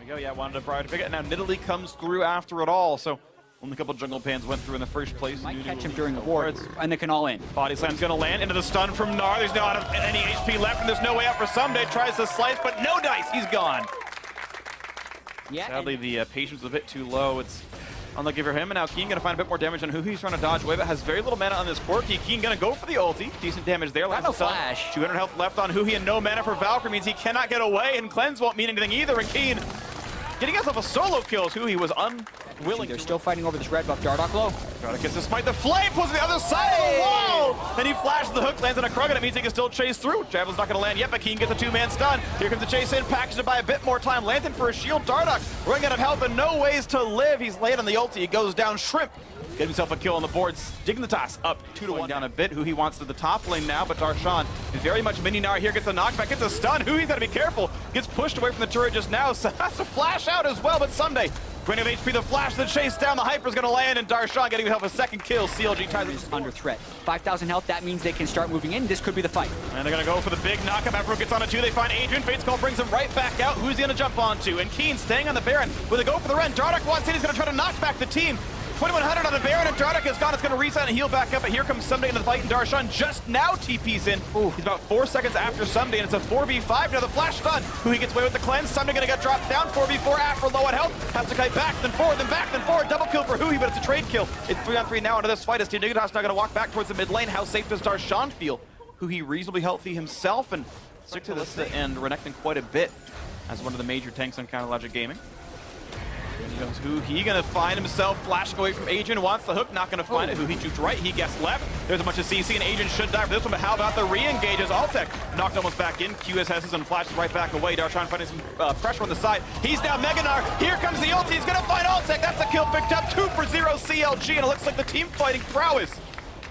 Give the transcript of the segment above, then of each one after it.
we go, yeah, wanted to pick it. Now Nidalee comes through after it all, so only a couple jungle pans went through in the first place. Might catch him during the ward, and they can all in. Body slam's gonna land into the stun from Gnar. There's not any HP left, and there's no way out for Someday. Tries to slice, but no dice. He's gone. Yeah. Sadly, the patience is a bit too low. It's unlucky for him, and now Keen gonna find a bit more damage on who he's trying to dodge away, but has very little mana on this Quirky. Keen gonna go for the ulti. Decent damage there. Got no flash. 200 health left on Huhi, and no mana for Valkyrie means he cannot get away, and Cleanse won't mean anything either, and Keen getting himself a solo kill as Huhi was unwilling. They're still fighting over this red buff. Dardoch low. Dardoch gets to smite. The flame pulls to the other side of the wall! And he flashes the hook, lands on a Krug, and it means he can still chase through. Javelin's not going to land yet, but Keen gets a two-man stun. Here comes the chase in, packaged by a bit more time. Lantern for a shield. Dardoch running out of health and no ways to live. He's late on the ulti. He goes down. Shrimp get himself a kill on the boards. Dignitas up 2-1 down a bit. Who he wants to the top lane now, but Darshan is very much mini Gnar here. Gets a knockback, gets a stun. Who he's got to be careful. Gets pushed away from the turret just now, so has to flash out as well, but Someday. Queen of HP, the flash, the chase down, the Hyper's gonna land, and Darshan getting himself a second kill. CLG ties it under threat. 5,000 health, that means they can start moving in. This could be the fight. And they're gonna go for the big knockup. Afro gets on a 2, they find Adrian. Fate's Call brings him right back out. Who's he gonna jump onto? And Keen staying on the Baron with a go for the Ren. Dardoch wants in, he's gonna try to knock back the team. 2100 on the Baron, and Dardoch is gone. It's going to reset and heal back up, but here comes Someday into the fight, and Darshan just now TP's in. Ooh. He's about 4 seconds after Someday, and it's a 4v5. Now the flash stun. Who he gets away with the cleanse. Someday going to get dropped down. 4v4 after low on health. Has to kite back, then forward, then back, then forward. Double kill for Huhi, but it's a trade kill. It's 3-on-3 now into this fight as Team Dignitas now going to walk back towards the mid lane. How safe does Darshan feel? Huhi reasonably healthy himself, and stick to this and Renekton quite a bit as one of the major tanks on Counter Logic Gaming. Here comes Huhi, gonna find himself flashing away from Adrian, wants the hook, not gonna find it. Huhi juked right, he gets left. There's a bunch of CC, and Adrian should die for this one, but how about the re-engages? Altec knocked almost back in. QSS and flashes right back away. Darshan finding some pressure on the side. He's now Mega Gnar. Here comes the ulti, he's gonna find Altec. That's a kill picked up, 2-for-0 CLG, and it looks like the team fighting prowess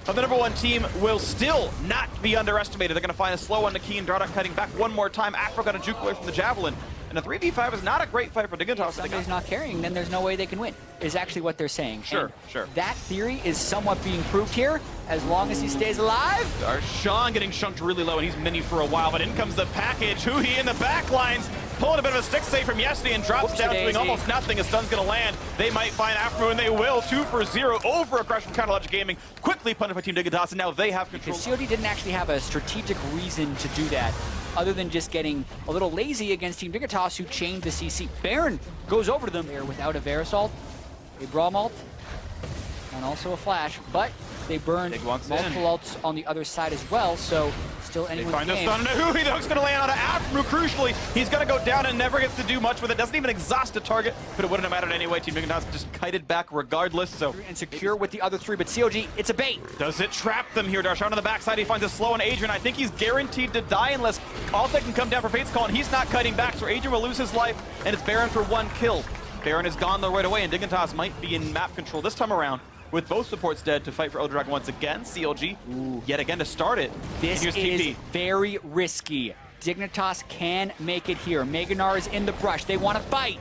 of the #1 team will still not be underestimated. They're gonna find a slow one to Keen. Dardoch cutting back one more time. Afro got a juke away from the Javelin. And a 3v5 is not a great fight for Dignitas. If somebody's not carrying, then there's no way they can win, is actually what they're saying. Sure. That theory is somewhat being proved here, as long as he stays alive. Darshan getting shunked really low, and he's mini for a while, but in comes the package. Huhi in the back lines, pulling a bit of a stick save from yesterday and drops down, doing almost nothing. A stun's gonna land. They might find Afro, and they will. 2-for-0 over a crush from Counter Logic Gaming. Quickly punished by Team Dignitas, and now they have control. Because COD didn't actually have a strategic reason to do that, other than just getting a little lazy against Team Dignitas, who chained the CC. Baron goes over to them there without a Verisalt, a Braum ult, and also a flash, but they burned multiple ults on the other side as well, so still anyone's game. They find the stun into Huhi. The hook's going to land on Afro. Crucially, he's going to go down and never gets to do much with it. Doesn't even exhaust a target, but it wouldn't have mattered anyway. Team Dignitas just kited back regardless. So and secure with the other three, but CLG, it's a bait. Does it trap them here? Darshan on the backside. He finds a slow on Adrian. I think he's guaranteed to die unless Altec can come down for Fate's Call, and he's not kiting back, so Adrian will lose his life, and it's Baron for 1 kill. Baron is gone though right away, and Dignitas might be in map control this time around, with both supports dead to fight for Elder Dragon once again. CLG, yet again to start it. This is very risky. Dignitas can make it here. Mega Gnar is in the brush. They want to fight.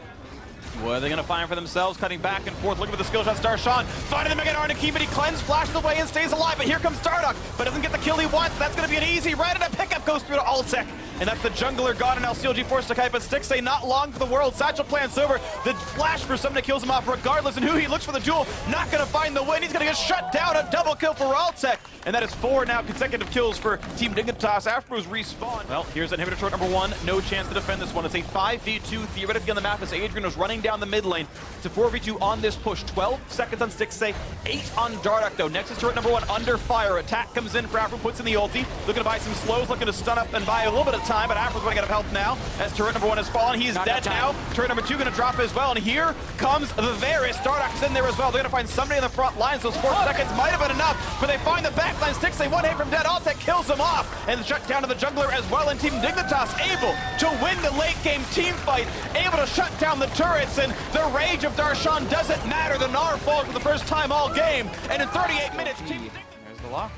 What are they going to find for themselves? Cutting back and forth, looking for the skill shots. Darshan finding the Mega Gnar to keep it. He cleanses, flashes away, and stays alive. But here comes Dardoch, but doesn't get the kill he wants. That's going to be an easy right, and a pickup goes through to Altec. And that's the jungler gone, and now CLG forced to kite, but Sticks say not long for the world. Satchel plans over. The flash for Someday kills him off regardless, and Huhi looks for the jewel. Not going to find the win. He's going to get shut down. A double kill for Altec. And that is 4 now consecutive kills for Team Dignitas. Afro's respawn. Well, here's inhibitor turret #1. No chance to defend this one. It's a 5v2 theoretically on the map as Adrian is running down the mid lane. It's a 4v2 on this push. 12 seconds on Sticks say, 8 on Dardoch though. Next is turret #1 under fire. Attack comes in for Afro, puts in the ulti. Looking to buy some slows, looking to stun up and buy a little bit of time, but Afro's going to get health now as turret #1 has fallen. He's dead now. Turret #2 going to drop as well, and here comes the Varus. Dardoch's in there as well. They're going to find somebody in the front lines. Those 4 seconds might have been enough, but they find the back line. Sticks say 1 hit from dead. Altec kills him off, and shut down to the jungler as well, and Team Dignitas able to win the late game team fight, able to shut down the turrets, and the rage of Darshan doesn't matter. The Gnar falls for the first time all game, and in 38 minutes, Team there's the lock.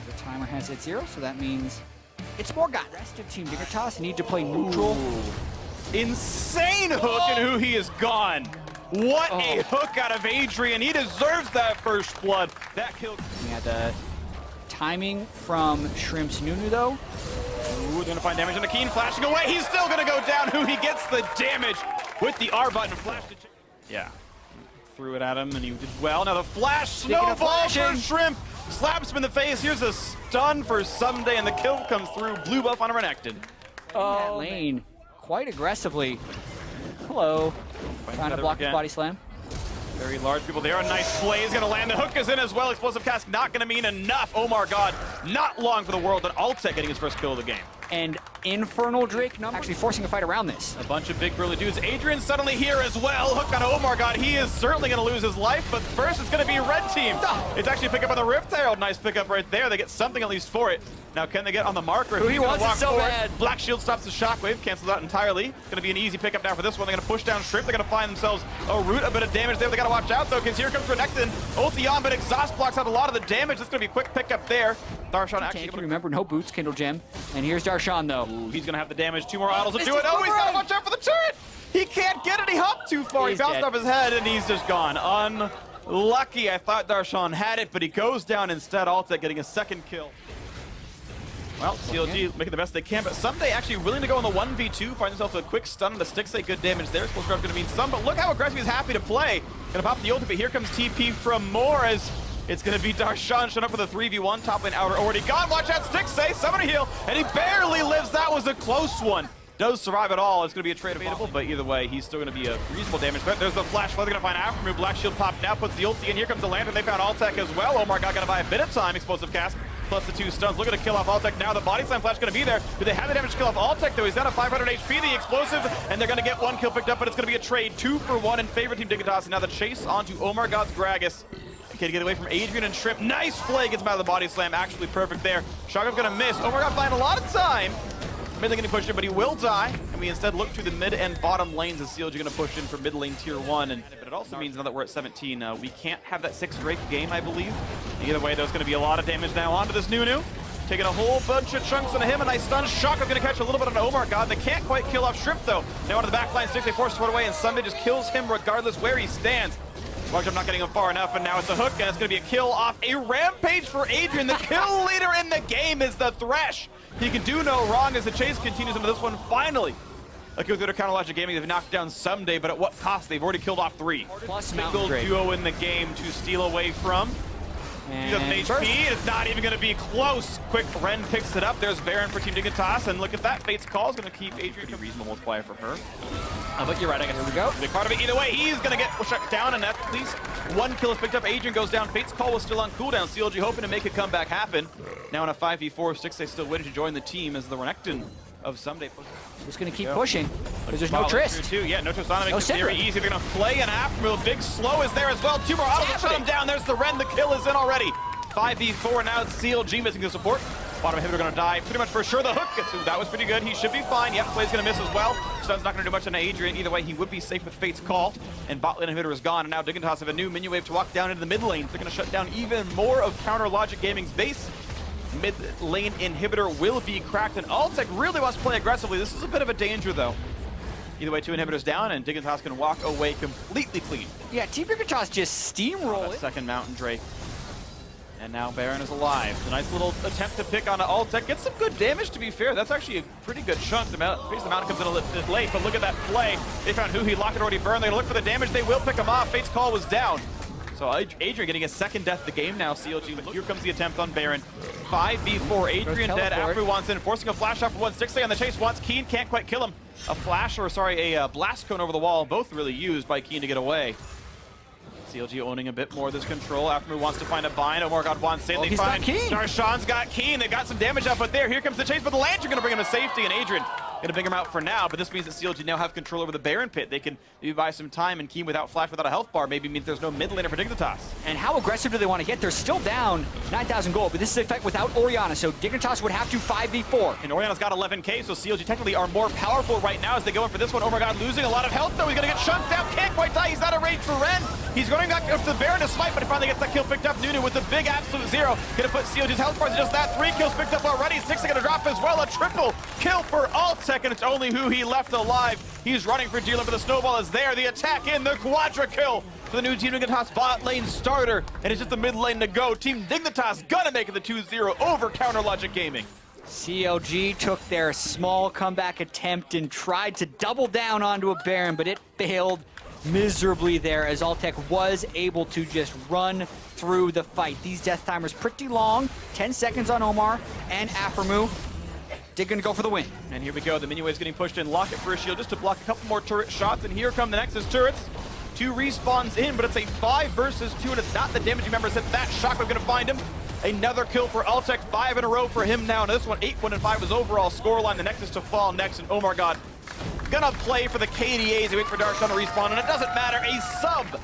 The timer has hit 0, so that means it's more got. Rest of Team Dignitas need to play neutral. Insane hook, and Huhi is gone. What a hook out of Adrian. He deserves that first blood. That kill. Yeah, the timing from Shrimp's Nunu though. Ooh, they're gonna find damage on Keen, flashing away. He's still gonna go down. Who he gets the damage with the R button. Flash to yeah. Threw it at him and he did well. Now the flash snowball for Shrimp. Slaps him in the face. Here's a stun for Someday and the kill comes through. Blue buff on a Renekton. That lane quite aggressively. Hello. Trying to block the body slam. Very large people there. A nice play is going to land. The hook is in as well. Explosive cast not going to mean enough. Oh my god. Not long for the world, but Altec getting his first kill of the game. And Infernal Drake actually forcing a fight around this. A bunch of big burly dudes. Adrian's suddenly here as well. Hook on Omar God. He is certainly going to lose his life, but first it's going to be red team. It's actually a pickup on the Rift Herald. Nice pickup right there. They get something at least for it. Now can they get on the marker? He wants it so bad. Black Shield stops the shockwave, cancels out entirely. It's going to be an easy pickup now for this one. They're going to push down Shrimp. They're going to find themselves a root, a bit of damage there. They got to watch out though, because here comes Renekton. Ulti on, but Exhaust blocks out a lot of the damage. It's going to be a quick pickup there. Darshan actually able to remember no boots, Kindle Gem. And here's Darshan though. Ooh, he's going to have the damage. 2 more idols to do it. Oh, he's got to watch out for the turret. He can't get it. He hopped too far. He bounced off his head and he's just gone. Unlucky. I thought Darshan had it, but he goes down instead. Altec getting a second kill. Well, CLG making the best they can, but Someday actually willing to go on the 1v2, find himself a quick stun on the stick, say good damage there. Explosive Drop going to mean some, but look how aggressive he's happy to play. Going to pop the ultimate, but here comes TP from Moore as it's going to be Darshan showing up with a 3v1, top lane outer already gone. Watch out, stick say, summoner heal, and he barely lives. That was a close one. Does survive at all. It's going to be a trade available, but either way, he's still going to be a reasonable damage threat. There's the flash flood. They're going to find Aftermove. Black Shield popped now, puts the ulti in. Here comes the lantern. They found Altec as well. Omar God going to buy a bit of time. Explosive cast plus the 2 stuns. Looking to kill off Altec now. The body slam flash going to be there. Do they have the damage to kill off Altec though? He's down to 500 HP. The explosive, and they're going to get 1 kill picked up, but it's going to be a trade 2 for 1 in favor of Team Dignitas. And now the chase onto Omar God's Gragas. Okay, to get away from Adrian and Shrimp. Nice play, gets him out of the body slam. Actually perfect there. Shotgun's going to miss. Omar God finding a lot of time. Mid lane getting pushed in, but he will die. And we instead look to the mid and bottom lanes as CLG going to push in for mid lane tier 1. But it also means now that we're at 17, we can't have that 6 Drake game, I believe. Either way, there's going to be a lot of damage now onto this Nunu. Taking a whole bunch of chunks into him. A nice stun. Shotgun's going to catch a little bit on Omar God. They can't quite kill off Shrimp, though. Now onto the back line, 6, they force it away, and Sunday just kills him regardless where he stands. I'm not getting him far enough, and now it's a hook, and it's going to be a kill off a rampage for Adrian. The kill leader in the game is the Thresh. He can do no wrong as the chase continues into this one. Finally, a kill through to Counter Logic Gaming. They've knocked down Someday, but at what cost? They've already killed off 3. Plus single duo in the game to steal away from. He doesn't HP. It's not even going to be close. Quick Ren picks it up. There's Baron for Team Dignitas, and look at that. Fate's Call is going to keep Adrian a reasonable multiplier for her. But you're right, I guess. Here we go. Big part of it. Either way, he's going to get shut down, and at least 1 kill is picked up. Adrian goes down. Fate's Call was still on cooldown. CLG hoping to make a comeback happen. Now in a 5v4, 6 they still waiting to join the team as the Renekton of Someday. Just going to keep pushing because there's no Trist. Yeah, no Tristana makes it very easy. They're going to play an Aftermove. Big Slow is there as well. 2 more autos to shut him down. There's the Ren. The kill is in already. 5v4 now. It's CLG missing the support. Bottom inhibitor going to die pretty much for sure. The hook gets that was pretty good. He should be fine. Yep, play's going to miss as well. Stun's not going to do much on Adrian. Either way, he would be safe with Fate's Call. And bot lane inhibitor is gone. And now Dignitas have a new minion wave to walk down into the mid lane. They're going to shut down even more of Counter Logic Gaming's base. Mid lane inhibitor will be cracked. And Altec really wants to play aggressively. This is a bit of a danger, though. Either way, 2 inhibitors down, and Dignitas can walk away completely clean. Yeah, Team Dignitas just steamroll it. Second Mountain Drake. And now Baron is alive. A nice little attempt to pick on Altec. Gets some good damage, to be fair. That's actually a pretty good chunk. The Mountain comes in a little bit late, but look at that play. They found who he locked it already burned. They're going to look for the damage. They will pick him off. Fate's Call was down. So Adrian getting a second death of the game now, CLG. But here comes the attempt on Baron. 5v4. Adrian dead after he wants in. Forcing a flash off for 160 on the chase. Wants Keen. Can't quite kill him. A flash, or sorry, a blast cone over the wall. Both really used by Keen to get away. CLG owning a bit more of this control. Aftermove wants to find a bind. Omar God wants in. They find Darshan's got Keen. They got some damage up, but here comes the chase. But the Lantern going to bring him to safety, and Adrian going to bring him out for now. But this means that CLG now have control over the Baron pit. They can maybe buy some time, and Keen without flash, without a health bar, maybe means there's no mid laner for Dignitas. And how aggressive do they want to get? They're still down 9,000 gold, but this is a fight without Orianna, so Dignitas would have to 5v4. And Orianna's got 11k, so CLG technically are more powerful right now as they go in for this one. Omar God losing a lot of health, though. He's going to get chunked out. Can't quite die. He's out of range for Ren. He's going back up to the Baron to smite, but he finally gets that kill picked up. Nunu with the big absolute 0. Going to put CLG's health bars to just that. 3 kills picked up already. 6 are going to drop as well. A triple kill for Altec, and it's only who he left alive. He's running for dealer, but the snowball is there. The attack in, the quadra kill for the new Team Dignitas bot lane starter. And it's just the mid lane to go. Team Dignitas gonna make it the 2-0 over Counter Logic Gaming. CLG took their small comeback attempt and tried to double down onto a Baron, but it failed miserably there as Altec was able to just run through the fight. These death timers pretty long, 10 seconds on Omar and Aphromoo. They're gonna go for the win. And here we go, the mini wave's getting pushed in. Lock it for a shield just to block a couple more turret shots, and here come the Nexus turrets. 2 respawns in, but it's a 5 versus 2, and it's not the damaging members that Shockwave gonna find him. Another kill for Altec, 5 in a row for him now. Now this one, 8-1-5 was overall scoreline. The Nexus to fall next, and oh my god, gonna play for the KDAs. They wait for Darshan to respawn, and it doesn't matter. A sub